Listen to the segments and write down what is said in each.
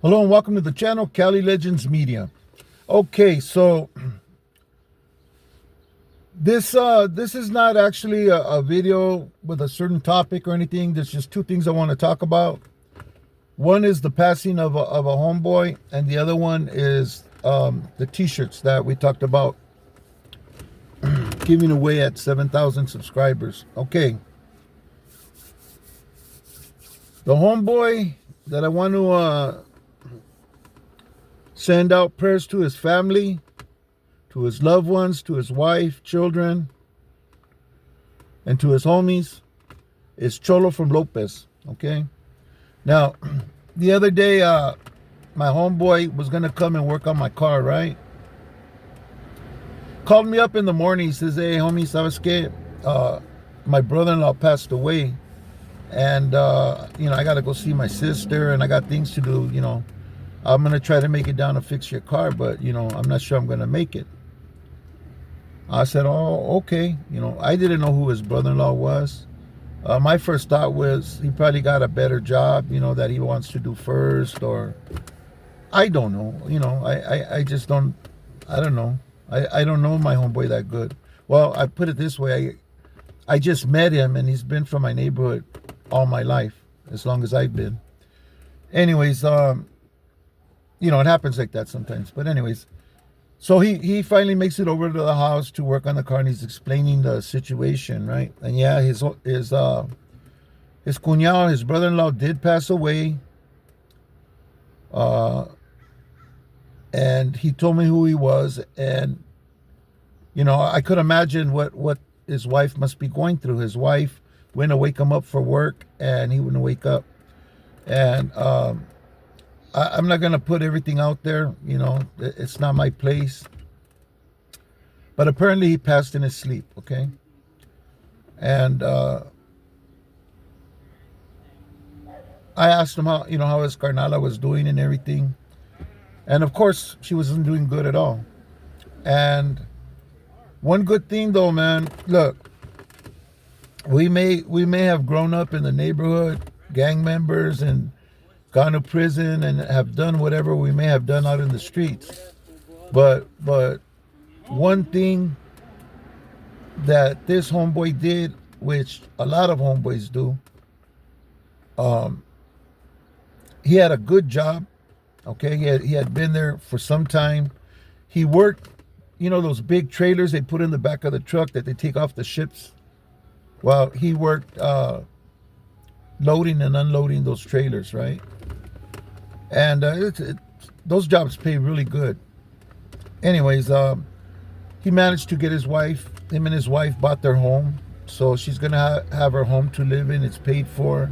Hello and welcome to the channel, Cali Legends Media. Okay, so this is not actually a video with a certain topic or anything. There's just two things I want to talk about. One is the passing of a homeboy, and the other one is the t-shirts that we talked about giving away at 7,000 subscribers. Okay, the homeboy that I want to send out prayers to his family, to his loved ones, to his wife, children, and to his homies is Cholo from Lopez. Okay, now the other day my homeboy was gonna come and work on my car, right? Called me up in the morning. He says, hey homie, sabes que my brother-in-law passed away, and I gotta go see my sister, and I got things to do. I'm gonna try to make it down to fix your car, but I'm not sure I'm gonna make it. I said, oh, okay. I didn't know who his brother-in-law was. My first thought was he probably got a better job, that he wants to do first, or I don't know. I just don't, I don't know. I don't know my homeboy that good. Well, I put it this way. I just met him, and he's been from my neighborhood all my life, as long as I've been. Anyways, it happens like that sometimes. But anyways, so he finally makes it over to the house to work on the car, and he's explaining the situation, right? And yeah, his cuñado, his brother-in-law, did pass away. And he told me who he was, and I could imagine what his wife must be going through. His wife went to wake him up for work, and he wouldn't wake up. And I'm not going to put everything out there. It's not my place. But apparently he passed in his sleep, okay? And I asked him how his carnala was doing and everything. And of course, she wasn't doing good at all. And one good thing though, man, look, we may have grown up in the neighborhood, gang members, and gone to prison and have done whatever we may have done out in the streets. But one thing that this homeboy did, which a lot of homeboys do, he had a good job. Okay, he had been there for some time. He worked, those big trailers they put in the back of the truck that they take off the ships. Well, he worked loading and unloading those trailers, right? And those jobs pay really good. Anyways, he managed to get him and his wife bought their home. So she's going to have her home to live in. It's paid for.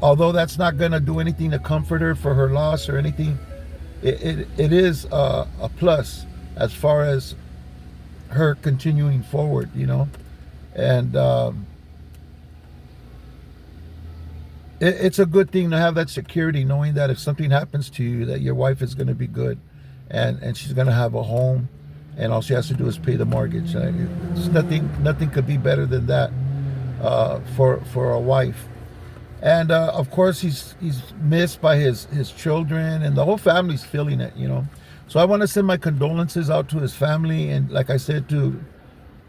Although that's not going to do anything to comfort her for her loss or anything, it is a plus as far as her continuing forward, And it's a good thing to have that security, knowing that if something happens to you, that your wife is going to be good, and she's going to have a home, and all she has to do is pay the mortgage. It's nothing could be better than that for a wife. And of course, he's missed by his children, and the whole family's feeling it, So I want to send my condolences out to his family, and like I said, to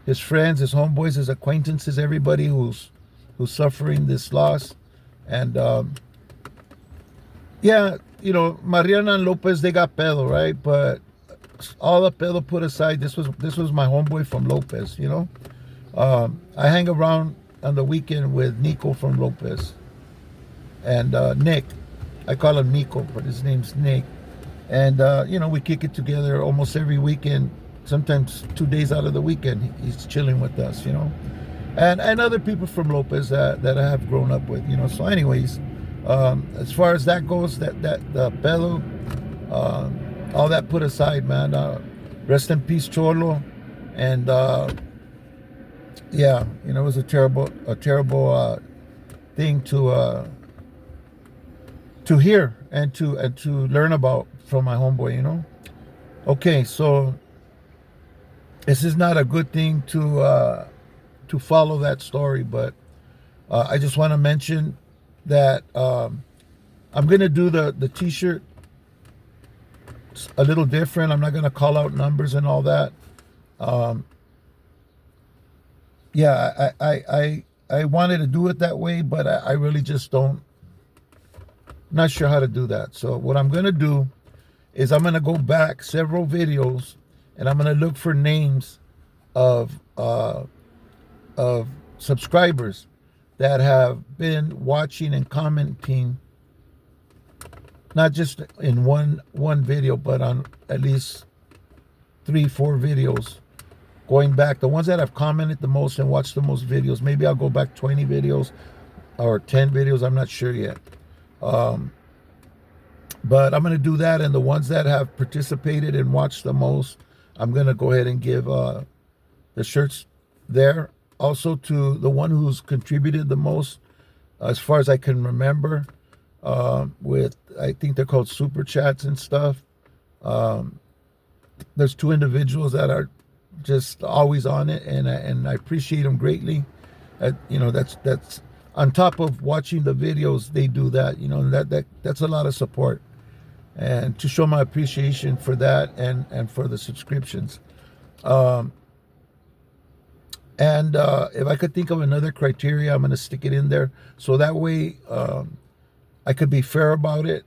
his friends, his homeboys, his acquaintances, everybody who's suffering this loss. And Mariana and Lopez, they got pedo, right? But all the pedo put aside, this was my homeboy from Lopez, I hang around on the weekend with Nico from Lopez, and Nick. I call him Nico, but his name's Nick. And we kick it together almost every weekend, sometimes 2 days out of the weekend. He's chilling with us, and other people from Lopez that I have grown up with, So anyways, as far as that goes, that the pedo, all that put aside, man, rest in peace, Cholo. And it was a terrible thing to hear and to learn about from my homeboy, Okay, so this is not a good thing to follow that story, but I just want to mention that I'm gonna do the t-shirt a little different. I'm not gonna call out numbers and all that. Um, yeah, I wanted to do it that way, but I really just don't, not sure how to do that. So what I'm gonna do is I'm gonna go back several videos and I'm gonna look for names of subscribers that have been watching and commenting, not just in one video, but on at least 3-4 videos going back. The ones that have commented the most and watched the most videos. Maybe I'll go back 20 videos or 10 videos. I'm not sure yet. But I'm going to do that. And the ones that have participated and watched the most, I'm going to go ahead and give the shirts there. Also to the one who's contributed the most, as far as I can remember, with, I think they're called super chats and stuff. There's 2 individuals that are just always on it, and I appreciate them greatly. You know, that's on top of watching the videos, they do that. You know, that's a lot of support, and to show my appreciation for that and for the subscriptions. And if I could think of another criteria, I'm going to stick it in there. So that way I could be fair about it,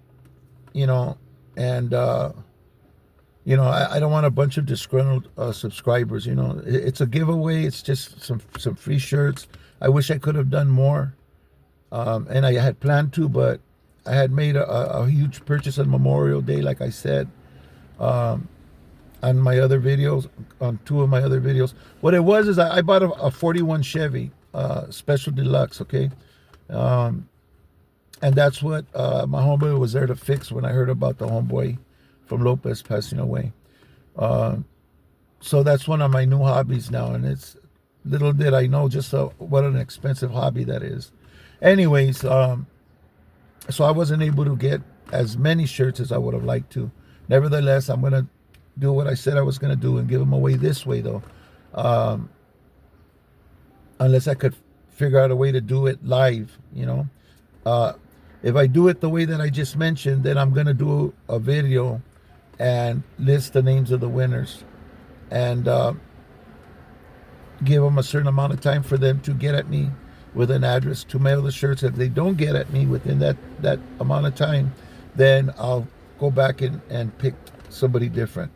you know, and, you know, I don't want a bunch of disgruntled subscribers, you know. It's a giveaway. It's just some free shirts. I wish I could have done more. And I had planned to, but I had made a huge purchase on Memorial Day, like I said. On my other videos, on 2 of my other videos. What it was is I bought a 41 Chevy Special Deluxe, okay? And that's what my homeboy was there to fix when I heard about the homeboy from Lopez passing away. So that's one of my new hobbies now, and it's, little did I know just what an expensive hobby that is. Anyways, so I wasn't able to get as many shirts as I would have liked to. Nevertheless, I'm going to do what I said I was going to do and give them away this way, though. Unless I could figure out a way to do it live, you know. If I do it the way that I just mentioned, then I'm going to do a video and list the names of the winners and give them a certain amount of time for them to get at me with an address to mail the shirts. If they don't get at me within that amount of time, then I'll go back and pick somebody different.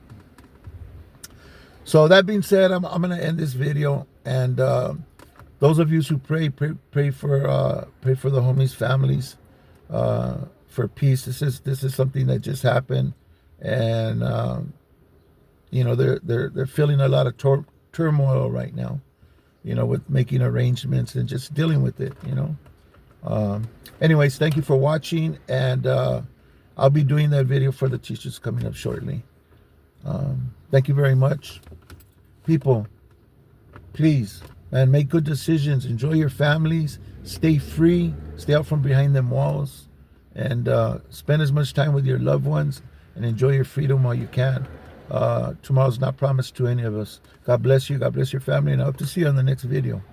So that being said, I'm going to end this video, and those of you who pray for the homies' families, for peace. This is something that just happened, and you know, they're feeling a lot of turmoil right now, you know, with making arrangements and just dealing with it, you know. Anyways, thank you for watching, and I'll be doing that video for the t-shirts coming up shortly. Thank you very much. People, please, man, make good decisions. Enjoy your families. Stay free. Stay out from behind them walls. And spend as much time with your loved ones and enjoy your freedom while you can. Tomorrow's not promised to any of us. God bless you. God bless your family. And I hope to see you on the next video.